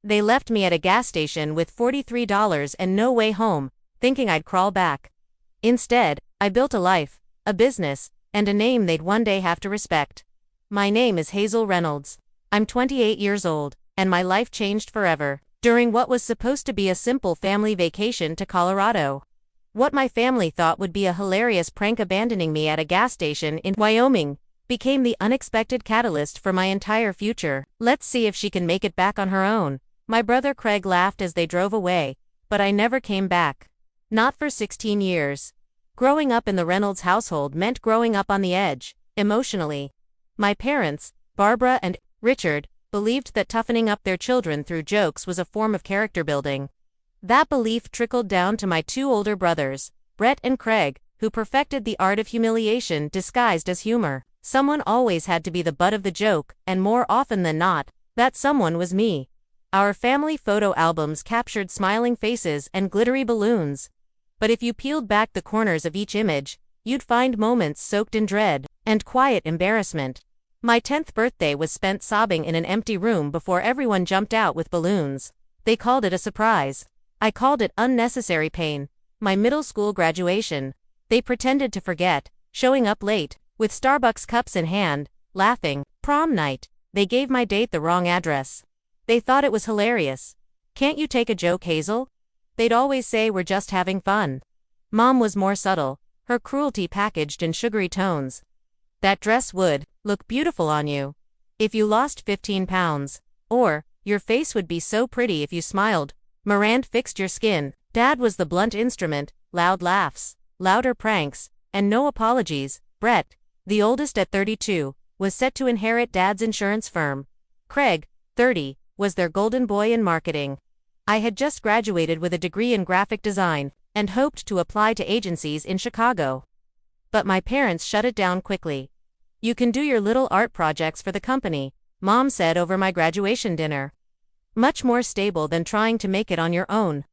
They left me at a gas station with $43 and no way home, thinking I'd crawl back. Instead, I built a life, a business, and a name they'd one day have to respect. My name is Hazel Reynolds. I'm 28 years old, and my life changed forever during what was supposed to be a simple family vacation to Colorado. What my family thought would be a hilarious prank abandoning me at a gas station in Wyoming became the unexpected catalyst for my entire future. Let's see if she can make it back on her own. My brother Craig laughed as they drove away, but I never came back. Not for 16 years. Growing up in the Reynolds household meant growing up on the edge, emotionally. My parents, Barbara and Richard, believed that toughening up their children through jokes was a form of character building. That belief trickled down to my two older brothers, Brett and Craig, who perfected the art of humiliation disguised as humor. Someone always had to be the butt of the joke, and more often than not, that someone was me. Our family photo albums captured smiling faces and glittery balloons. But if you peeled back the corners of each image, you'd find moments soaked in dread and quiet embarrassment. My 10th birthday was spent sobbing in an empty room before everyone jumped out with balloons. They called it a surprise. I called it unnecessary pain. My middle school graduation. They pretended to forget, showing up late, with Starbucks cups in hand, laughing. Prom night. They gave my date the wrong address. They thought it was hilarious. Can't you take a joke, Hazel? They'd always say we're just having fun. Mom was more subtle, her cruelty packaged in sugary tones. That dress would look beautiful on you if you lost 15 pounds. Or, your face would be so pretty if you smiled. Miranda fixed your skin. Dad was the blunt instrument, loud laughs, louder pranks, and no apologies. Brett, the oldest at 32, was set to inherit Dad's insurance firm. Craig, 30, was their golden boy in marketing. I had just graduated with a degree in graphic design, and hoped to apply to agencies in Chicago. But my parents shut it down quickly. You can do your little art projects for the company, Mom said over my graduation dinner. Much more stable than trying to make it on your own.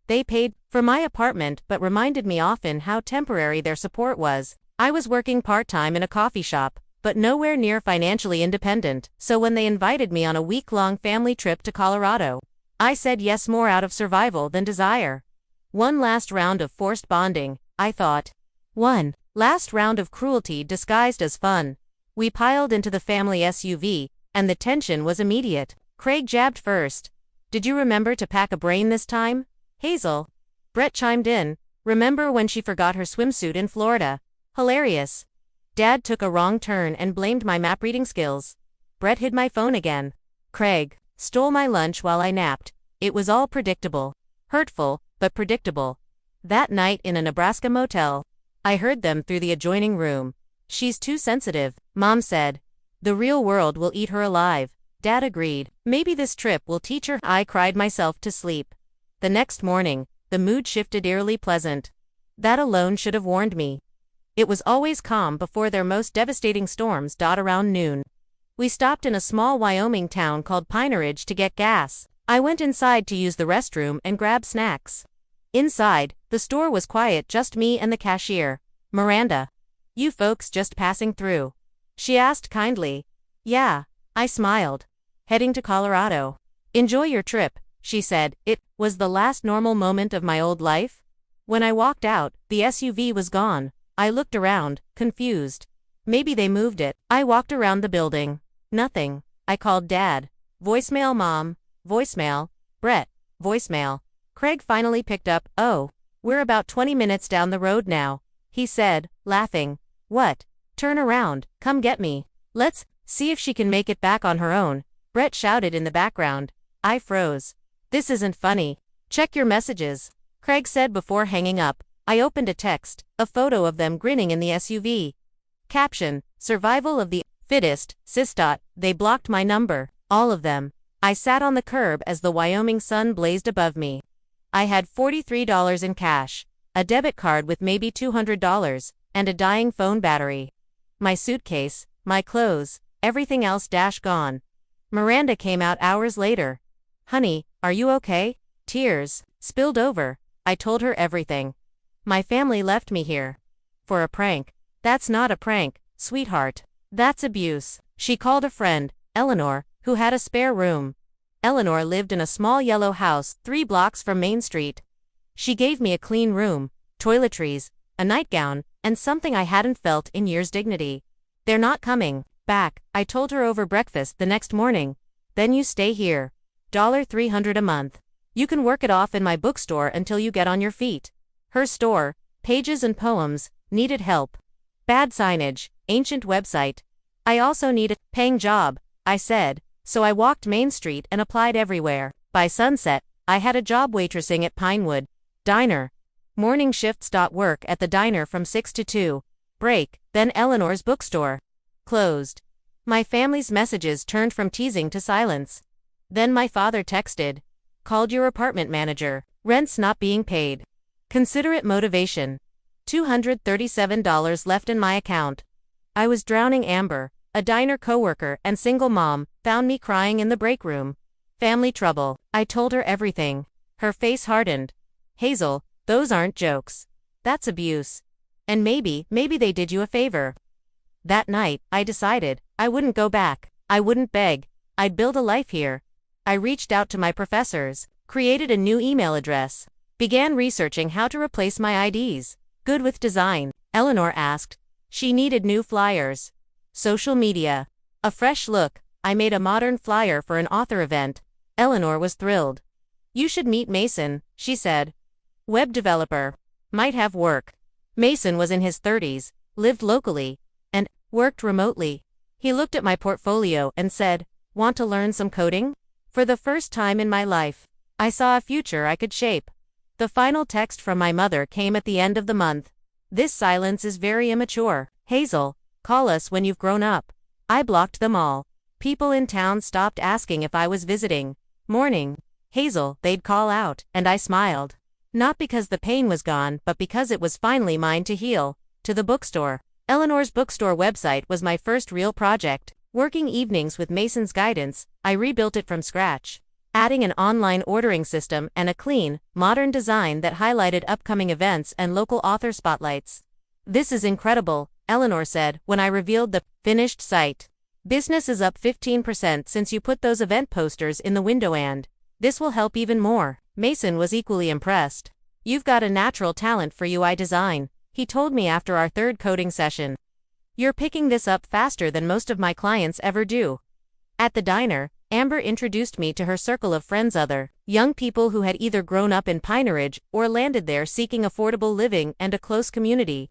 They paid for my apartment but reminded me often how temporary their support was. I was working part-time in a coffee shop, but nowhere near financially independent, so when they invited me on a week-long family trip to Colorado, I said yes more out of survival than desire. One last round of forced bonding, I thought. One last round of cruelty disguised as fun. We piled into the family SUV, and the tension was immediate. Craig jabbed first. Did you remember to pack a brain this time, Hazel? Brett chimed in. Remember when she forgot her swimsuit in Florida? Hilarious. Dad took a wrong turn and blamed my map reading skills. Brett hid my phone again. Craig stole my lunch while I napped. It was all predictable. Hurtful, but predictable. That night in a Nebraska motel, I heard them through the adjoining room. She's too sensitive, Mom said. The real world will eat her alive. Dad agreed. Maybe this trip will teach her. I cried myself to sleep. The next morning, the mood shifted eerily pleasant. That alone should have warned me. It was always calm before their most devastating storms. Around noon, we stopped in a small Wyoming town called Pine Ridge to get gas. I went inside to use the restroom and grab snacks. Inside, the store was quiet, just me and the cashier, Miranda. You folks just passing through? She asked kindly. Yeah, I smiled. Heading to Colorado. Enjoy your trip, she said. It was the last normal moment of my old life. When I walked out, the SUV was gone. I looked around, confused. Maybe they moved it. I walked around the building. Nothing. I called Dad. Voicemail, Mom. Voicemail. Brett. Voicemail. Craig finally picked up. Oh, we're about 20 minutes down the road now, he said, laughing. What? Turn around, come get me. Let's see if she can make it back on her own, Brett shouted in the background. I froze. This isn't funny. Check your messages, Craig said before hanging up. I opened a text, a photo of them grinning in the SUV. Caption, survival of the fittest, sis. They blocked my number, all of them. I sat on the curb as the Wyoming sun blazed above me. I had $43 in cash, a debit card with maybe $200, and a dying phone battery. My suitcase, my clothes, everything else gone. Miranda came out hours later. Honey, are you okay? Tears spilled over. I told her everything. My family left me here. For a prank. That's not a prank, sweetheart. That's abuse. She called a friend, Eleanor, who had a spare room. Eleanor lived in a small yellow house 3 blocks from Main Street. She gave me a clean room, toiletries, a nightgown, and something I hadn't felt in years: dignity. "They're not coming back," I told her over breakfast the next morning. "Then you stay here. $300 a month. You can work it off in my bookstore until you get on your feet." Her store, Pages and Poems, needed help. Bad signage, ancient website. "I also need a paying job," I said, so I walked Main Street and applied everywhere. By sunset, I had a job waitressing at Pinewood Diner. Morning shifts. Work at the diner from 6 to 2. Break, then Eleanor's bookstore. Closed. My family's messages turned from teasing to silence. Then my father texted. "Called your apartment manager. Rent's not being paid. Consider it motivation." $237 left in my account. I was drowning. Amber, a diner coworker and single mom, found me crying in the break room. "Family trouble." I told her everything. Her face hardened. "Hazel, those aren't jokes. That's abuse. And maybe they did you a favor." That night, I decided I wouldn't go back. I wouldn't beg. I'd build a life here. I reached out to my professors, created a new email address, began researching how to replace my IDs. "Good with design?" Eleanor asked. She needed new flyers. Social media. A fresh look. I made a modern flyer for an author event. Eleanor was thrilled. "You should meet Mason," she said. "Web developer. Might have work." Mason was in his 30s, lived locally, and worked remotely. He looked at my portfolio and said, "Want to learn some coding?" For the first time in my life, I saw a future I could shape. The final text from my mother came at the end of the month. "This silence is very immature. Hazel, call us when you've grown up." I blocked them all. People in town stopped asking if I was visiting. "Morning, Hazel," they'd call out, and I smiled. Not because the pain was gone, but because it was finally mine to heal. To the bookstore. Eleanor's bookstore website was my first real project. Working evenings with Mason's guidance, I rebuilt it from scratch, adding an online ordering system and a clean, modern design that highlighted upcoming events and local author spotlights. "This is incredible," Eleanor said when I revealed the finished site. "Business is up 15% since you put those event posters in the window, and this will help even more." Mason was equally impressed. "You've got a natural talent for UI design," he told me after our third coding session. "You're picking this up faster than most of my clients ever do." At the diner, Amber introduced me to her circle of friends, other young people who had either grown up in Pine Ridge or landed there seeking affordable living and a close community.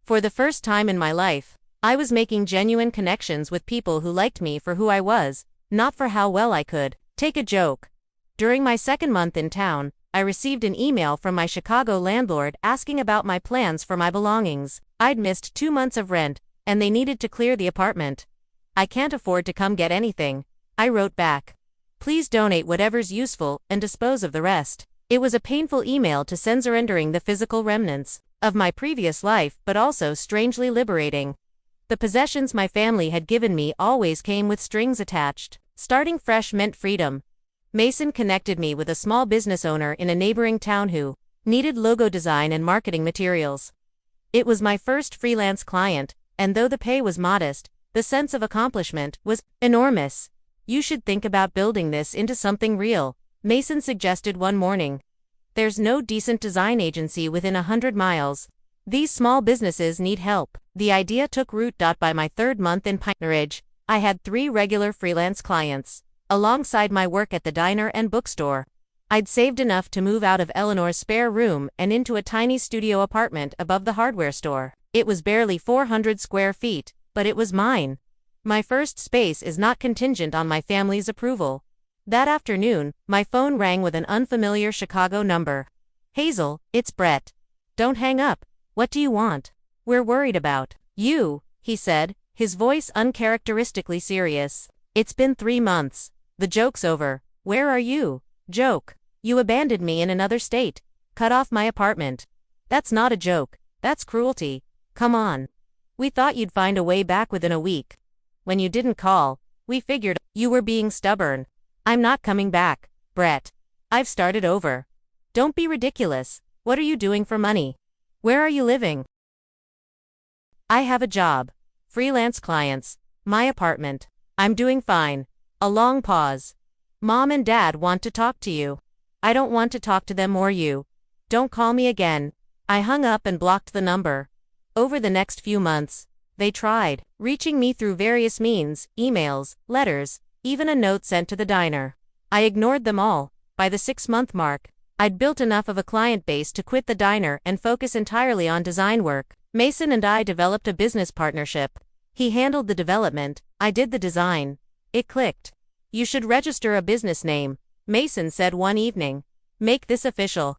For the first time in my life, I was making genuine connections with people who liked me for who I was, not for how well I could take a joke. During my second month in town, I received an email from my Chicago landlord asking about my plans for my belongings. I'd missed 2 months of rent, and they needed to clear the apartment. "I can't afford to come get anything," I wrote back. "Please donate whatever's useful and dispose of the rest." It was a painful email to send, surrendering the physical remnants of my previous life, but also strangely liberating. The possessions my family had given me always came with strings attached. Starting fresh meant freedom. Mason connected me with a small business owner in a neighboring town who needed logo design and marketing materials. It was my first freelance client, and though the pay was modest, the sense of accomplishment was enormous. "You should think about building this into something real," Mason suggested one morning. "There's no decent design agency within 100 miles. These small businesses need help." The idea took root. By my third month in Pine Ridge, I had 3 regular freelance clients, alongside my work at the diner and bookstore. I'd saved enough to move out of Eleanor's spare room and into a tiny studio apartment above the hardware store. It was barely 400 square feet, but it was mine. My first space is not contingent on my family's approval. That afternoon, my phone rang with an unfamiliar Chicago number. "Hazel, it's Brett. Don't hang up. What do you want?" "We're worried about you," he said, his voice uncharacteristically serious. "It's been 3 months. The joke's over." "Where are you?" "Joke. You abandoned me in another state. Cut off my apartment." "That's not a joke. That's cruelty. Come on. We thought you'd find a way back within a week. When you didn't call, we figured you were being stubborn." "I'm not coming back, Brett. I've started over." "Don't be ridiculous. What are you doing for money? Where are you living?" "I have a job. Freelance clients. My apartment. I'm doing fine." A long pause. Mom and Dad want to talk to you. I don't want to talk to them or you. Don't call me again. I hung up and blocked the number. Over the next few months, they tried, reaching me through various means, emails, letters, even a note sent to the diner. I ignored them all. By the 6-month mark, I'd built enough of a client base to quit the diner and focus entirely on design work. Mason and I developed a business partnership. He handled the development, I did the design. It clicked. You should register a business name, Mason said one evening. Make this official.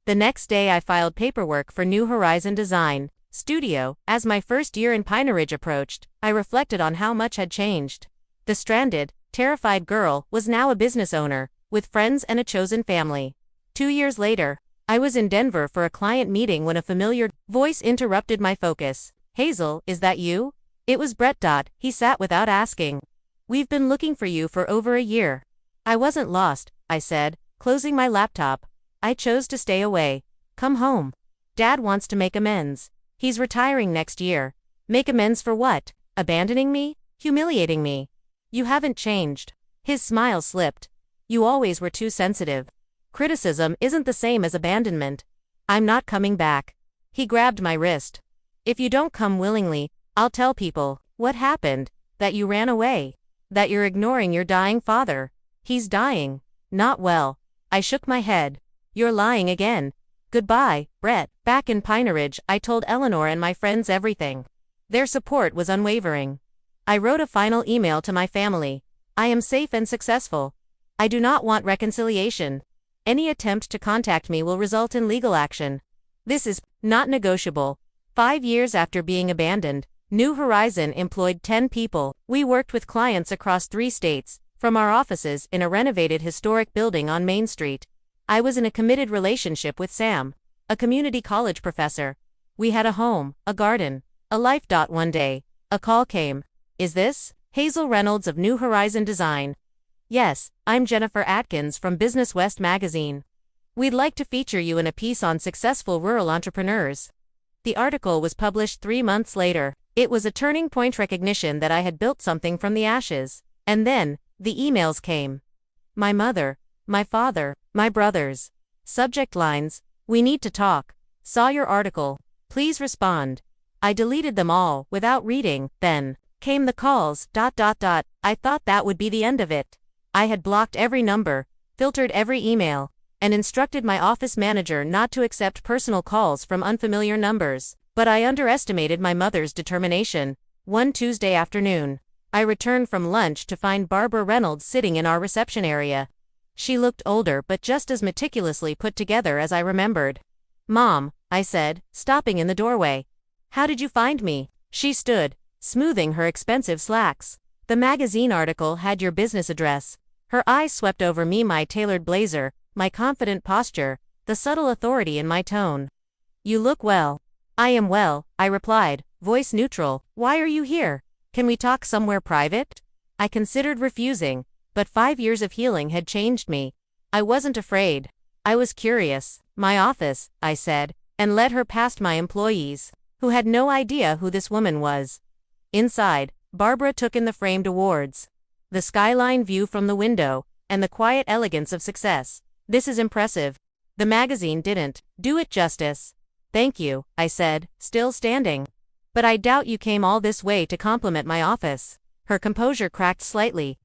The next day I filed paperwork for New Horizon Design Studio. As my first year in Pine Ridge approached, I reflected on how much had changed. The stranded, terrified girl was now a business owner, with friends and a chosen family. 2 years later, I was in Denver for a client meeting when a familiar voice interrupted my focus. Hazel, is that you? It was Brett. He sat without asking. We've been looking for you for over a year. I wasn't lost, I said, closing my laptop. I chose to stay away. Come home. Dad wants to make amends. He's retiring next year. Make amends for what? Abandoning me? Humiliating me? You haven't changed. His smile slipped. You always were too sensitive. Criticism isn't the same as abandonment. I'm not coming back. He grabbed my wrist. If you don't come willingly, I'll tell people. What happened? That you ran away. That you're ignoring your dying father. He's dying. Not well. I shook my head. You're lying again. Goodbye, Brett. Back in Pine Ridge, I told Eleanor and my friends everything. Their support was unwavering. I wrote a final email to my family. I am safe and successful. I do not want reconciliation. Any attempt to contact me will result in legal action. This is not negotiable. 5 years after being abandoned, New Horizon employed 10 people. We worked with clients across 3 states, from our offices in a renovated historic building on Main Street. I was in a committed relationship with Sam, a community college professor. We had a home, a garden, a life. One day, a call came. Is this Hazel Reynolds of New Horizon Design? Yes, I'm Jennifer Atkins from Business West magazine. We'd like to feature you in a piece on successful rural entrepreneurs. The article was published 3 months later. It was a turning point, recognition that I had built something from the ashes. And then, the emails came. My mother, my father, my brothers. Subject lines: we need to talk. Saw your article. Please respond. I deleted them all without reading. Then came the calls. I thought that would be the end of it. I had blocked every number, filtered every email, and instructed my office manager not to accept personal calls from unfamiliar numbers. But I underestimated my mother's determination. One Tuesday afternoon, I returned from lunch to find Barbara Reynolds sitting in our reception area. She looked older but just as meticulously put together as I remembered. Mom, I said, stopping in the doorway. How did you find me? She stood, smoothing her expensive slacks. The magazine article had your business address. Her eyes swept over me, my tailored blazer, my confident posture, the subtle authority in my tone. You look well. I am well, I replied, voice neutral. Why are you here? Can we talk somewhere private? I considered refusing, but 5 years of healing had changed me. I wasn't afraid. I was curious. My office, I said, and led her past my employees, who had no idea who this woman was. Inside, Barbara took in the framed awards, the skyline view from the window, and the quiet elegance of success. This is impressive. The magazine didn't do it justice. Thank you, I said, still standing. But I doubt you came all this way to compliment my office. Her composure cracked slightly.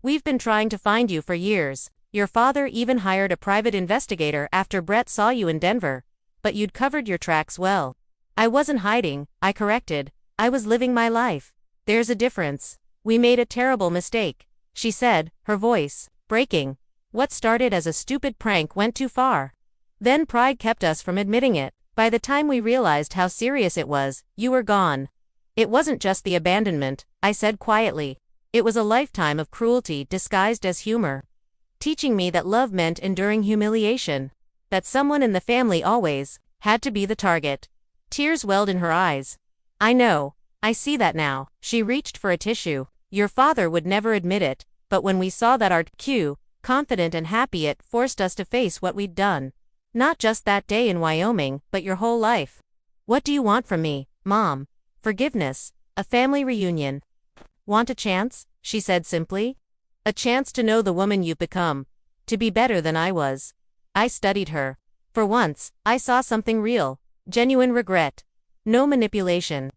We've been trying to find you for years. Your father even hired a private investigator after Brett saw you in Denver. But you'd covered your tracks well. I wasn't hiding, I corrected. I was living my life. There's a difference. We made a terrible mistake, she said, her voice breaking. What started as a stupid prank went too far. Then pride kept us from admitting it. By the time we realized how serious it was, you were gone. It wasn't just the abandonment, I said quietly. It was a lifetime of cruelty disguised as humor. Teaching me that love meant enduring humiliation. That someone in the family always had to be the target. Tears welled in her eyes. I know. I see that now. She reached for a tissue. Your father would never admit it, but when we saw that our confident and happy, it forced us to face what we'd done. Not just that day in Wyoming, but your whole life. What do you want from me, Mom? Forgiveness. A family reunion. Want a chance? She said simply. A chance to know the woman you've become. To be better than I was. I studied her. For once, I saw something real. Genuine regret. No manipulation.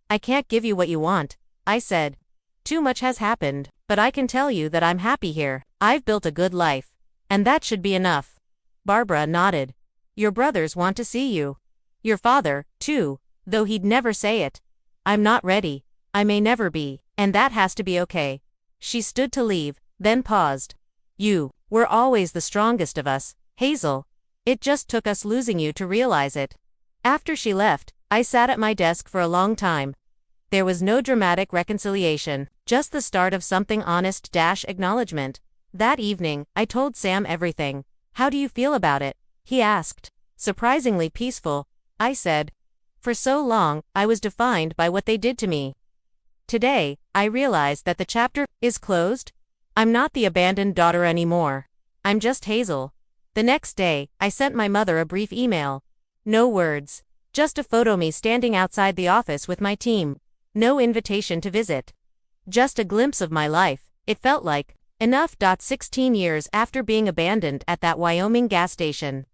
I can't give you what you want, I said. Too much has happened, but I can tell you that I'm happy here. I've built a good life. And that should be enough. Barbara nodded. Your brothers want to see you. Your father, too, though he'd never say it. I'm not ready. I may never be, and that has to be okay. She stood to leave, then paused. You were always the strongest of us, Hazel. It just took us losing you to realize it. After she left, I sat at my desk for a long time. There was no dramatic reconciliation, just the start of something honest - acknowledgement. That evening, I told Sam everything. How do you feel about it? He asked. Surprisingly peaceful, I said. For so long, I was defined by what they did to me. Today, I realize that the chapter is closed. I'm not the abandoned daughter anymore. I'm just Hazel. The next day, I sent my mother a brief email. No words. Just a photo me standing outside the office with my team. No invitation to visit. Just a glimpse of my life, it felt like. Enough. 16 years after being abandoned at that Wyoming gas station.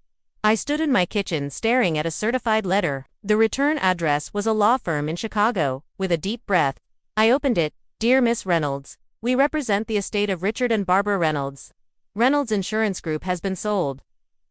I stood in my kitchen staring at a certified letter. The return address was a law firm in Chicago. With a deep breath, I opened it. Dear Miss Reynolds, we represent the estate of Richard and Barbara Reynolds. Reynolds Insurance Group has been sold.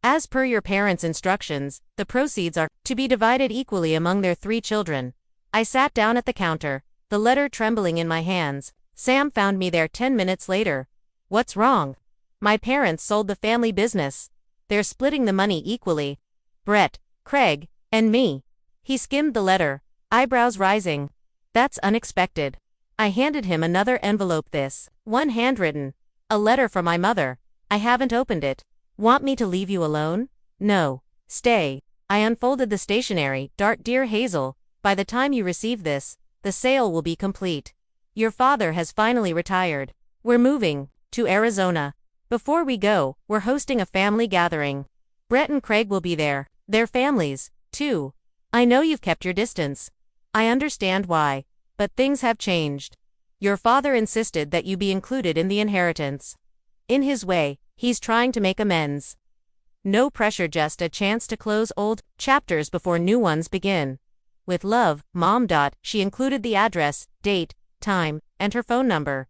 As per your parents' instructions, the proceeds are to be divided equally among their 3 children. I sat down at the counter, the letter trembling in my hands. Sam found me there 10 minutes later. What's wrong? My parents sold the family business. They're splitting the money equally. Brett, Craig, and me. He skimmed the letter, eyebrows rising. That's unexpected. I handed him another envelope. This one handwritten. A letter from my mother. I haven't opened it. Want me to leave you alone? No. Stay. I unfolded the stationery. Dear Hazel, by the time you receive this, the sale will be complete. Your father has finally retired. We're moving to Arizona. Before we go, we're hosting a family gathering. Brett and Craig will be there. Their families, too. I know you've kept your distance. I understand why. But things have changed. Your father insisted that you be included in the inheritance. In his way, he's trying to make amends. No pressure, just a chance to close old chapters before new ones begin. With love, Mom. She included the address, date, time, and her phone number.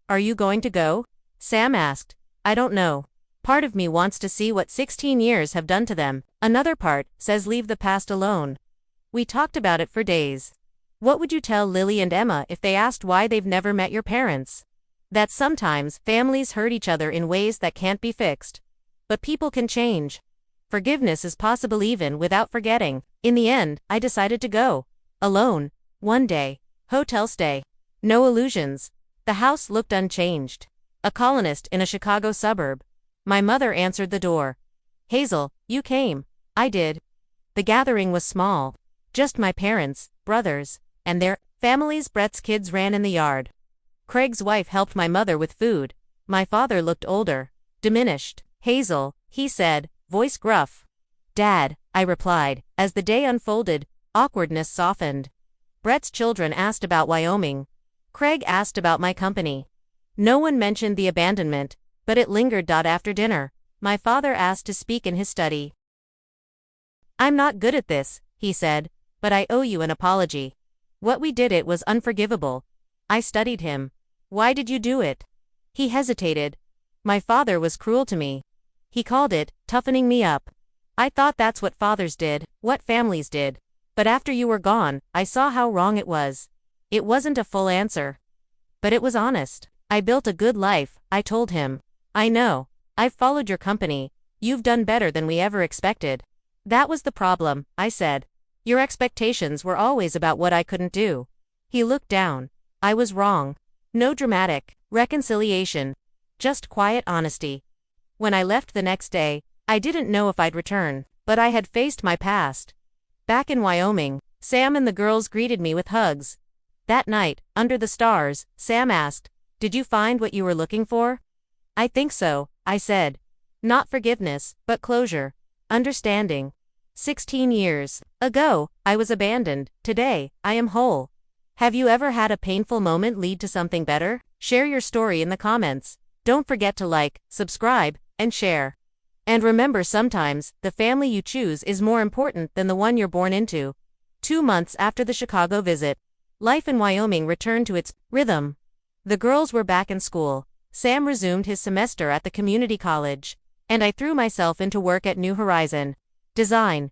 Are you going to go? Sam asked. I don't know. Part of me wants to see what 16 years have done to them. Another part says leave the past alone. We talked about it for days. What would you tell Lily and Emma if they asked why they've never met your parents? That sometimes families hurt each other in ways that can't be fixed. But people can change. Forgiveness is possible even without forgetting. In the end, I decided to go. Alone. One day. Hotel stay. No illusions. The house looked unchanged. A colonist in a Chicago suburb. My mother answered the door. Hazel, you came. I did. The gathering was small. Just my parents, brothers, and their families. Brett's kids ran in the yard. Craig's wife helped my mother with food. My father looked older. Diminished. Hazel, he said, voice gruff. Dad, I replied. As the day unfolded, awkwardness softened. Brett's children asked about Wyoming. Craig asked about my company. No one mentioned the abandonment, but it lingered. After dinner, my father asked to speak in his study. I'm not good at this, he said, but I owe you an apology. What we did, it was unforgivable. I studied him. Why did you do it? He hesitated. My father was cruel to me. He called it toughening me up. I thought that's what fathers did, what families did. But after you were gone, I saw how wrong it was. It wasn't a full answer. But it was honest. I built a good life, I told him. I know. I've followed your company. You've done better than we ever expected. That was the problem, I said. Your expectations were always about what I couldn't do. He looked down. I was wrong. No dramatic reconciliation. Just quiet honesty. When I left the next day, I didn't know if I'd return, but I had faced my past. Back in Wyoming, Sam and the girls greeted me with hugs. That night, under the stars, Sam asked, Did you find what you were looking for? I think so, I said. Not forgiveness, but closure. Understanding. 16 years ago, I was abandoned. Today, I am whole. Have you ever had a painful moment lead to something better? Share your story in the comments. Don't forget to like, subscribe, and share. And remember, sometimes, the family you choose is more important than the one you're born into. 2 months after the Chicago visit, life in Wyoming returned to its rhythm. The girls were back in school. Sam resumed his semester at the community college, and I threw myself into work at New Horizon Design.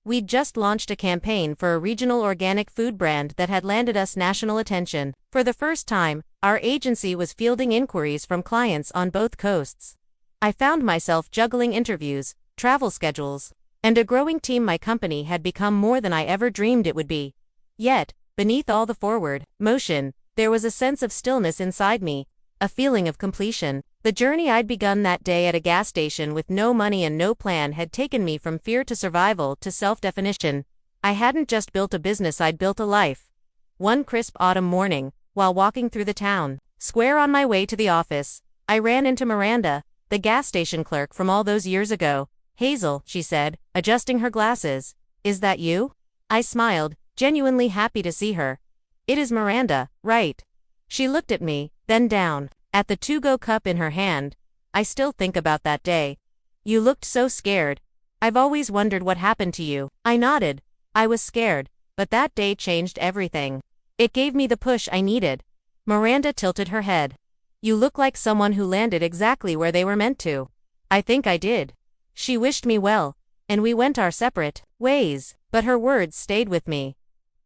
We'd just launched a campaign for a regional organic food brand that had landed us national attention. For the first time, our agency was fielding inquiries from clients on both coasts. I found myself juggling interviews, travel schedules, and a growing team. My company had become more than I ever dreamed it would be. Yet, beneath all the forward motion, there was a sense of stillness inside me, a feeling of completion. The journey I'd begun that day at a gas station with no money and no plan had taken me from fear to survival to self-definition. I hadn't just built a business, I'd built a life. One crisp autumn morning, while walking through the town square on my way to the office, I ran into Miranda, the gas station clerk from all those years ago. "Hazel," she said, adjusting her glasses. "Is that you?" I smiled, genuinely happy to see her. "It is Miranda, right?" She looked at me, then down at the to-go cup in her hand. "I still think about that day. You looked so scared. I've always wondered what happened to you." I nodded. I was scared, but that day changed everything. It gave me the push I needed. Miranda tilted her head. "You look like someone who landed exactly where they were meant to." "I think I did." She wished me well, and we went our separate ways, but her words stayed with me.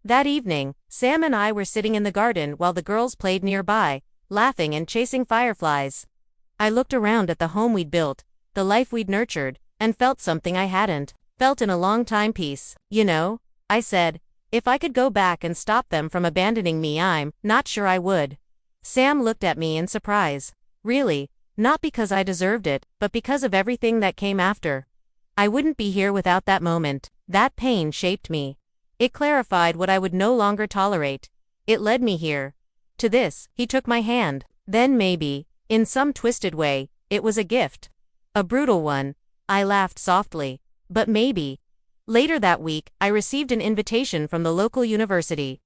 That evening, Sam and I were sitting in the garden while the girls played nearby, laughing and chasing fireflies. I looked around at the home we'd built, the life we'd nurtured, and felt something I hadn't felt in a long time. Peace. "You know," I said, "if I could go back and stop them from abandoning me, I'm not sure I would." Sam looked at me in surprise. "Really? Not because I deserved it, but because of everything that came after?" I wouldn't be here without that moment. That pain shaped me. It clarified what I would no longer tolerate. It led me here. To this. He took my hand. Then maybe, in some twisted way, it was a gift. A brutal one. I laughed softly. But maybe. Later that week, I received an invitation from the local university.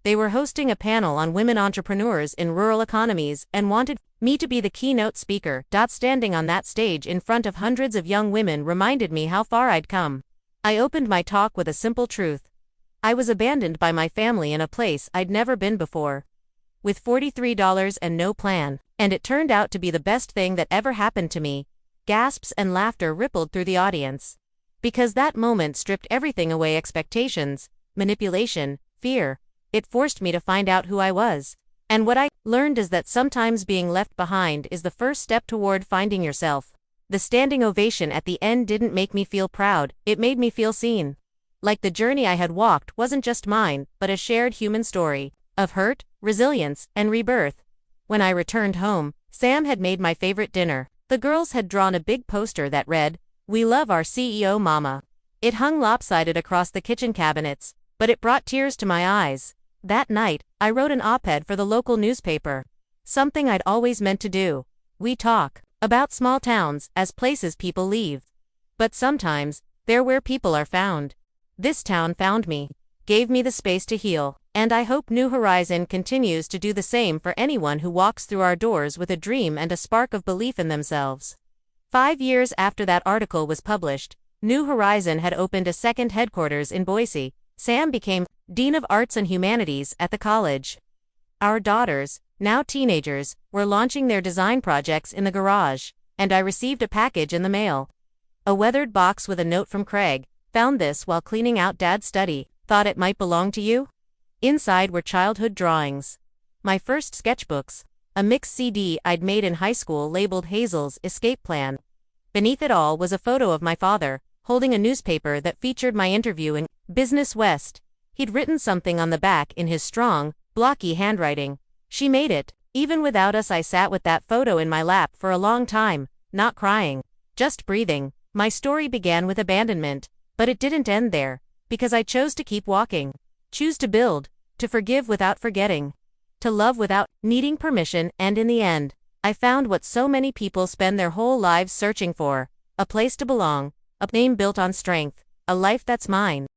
They were hosting a panel on women entrepreneurs in rural economies and wanted me to be the keynote speaker. Standing on that stage in front of hundreds of young women reminded me how far I'd come. I opened my talk with a simple truth. I was abandoned by my family in a place I'd never been before. With $43 and no plan, and it turned out to be the best thing that ever happened to me. Gasps and laughter rippled through the audience. Because that moment stripped everything away: expectations, manipulation, fear. It forced me to find out who I was. And what I learned is that sometimes being left behind is the first step toward finding yourself. The standing ovation at the end didn't make me feel proud, it made me feel seen. Like the journey I had walked wasn't just mine, but a shared human story of hurt, resilience, and rebirth. When I returned home, Sam had made my favorite dinner. The girls had drawn a big poster that read, "We love our CEO Mama." It hung lopsided across the kitchen cabinets, but it brought tears to my eyes. That night, I wrote an op-ed for the local newspaper. Something I'd always meant to do. We talk about small towns as places people leave. But sometimes, they're where people are found. This town found me, gave me the space to heal, and I hope New Horizon continues to do the same for anyone who walks through our doors with a dream and a spark of belief in themselves. 5 years after that article was published, New Horizon had opened a second headquarters in Boise. Sam became Dean of Arts and Humanities at the college. Our daughters, now teenagers, were launching their design projects in the garage, and I received a package in the mail. A weathered box with a note from Craig. "Found this while cleaning out Dad's study. Thought it might belong to you?" Inside were childhood drawings. My first sketchbooks. A mix CD I'd made in high school labeled Hazel's Escape Plan. Beneath it all was a photo of my father, holding a newspaper that featured my interview in Business West. He'd written something on the back in his strong, blocky handwriting. "She made it." Even without us, I sat with that photo in my lap for a long time, not crying, just breathing. My story began with abandonment, but it didn't end there, because I chose to keep walking. Choose to build, to forgive without forgetting, to love without needing permission, and in the end, I found what so many people spend their whole lives searching for: a place to belong, a name built on strength, a life that's mine.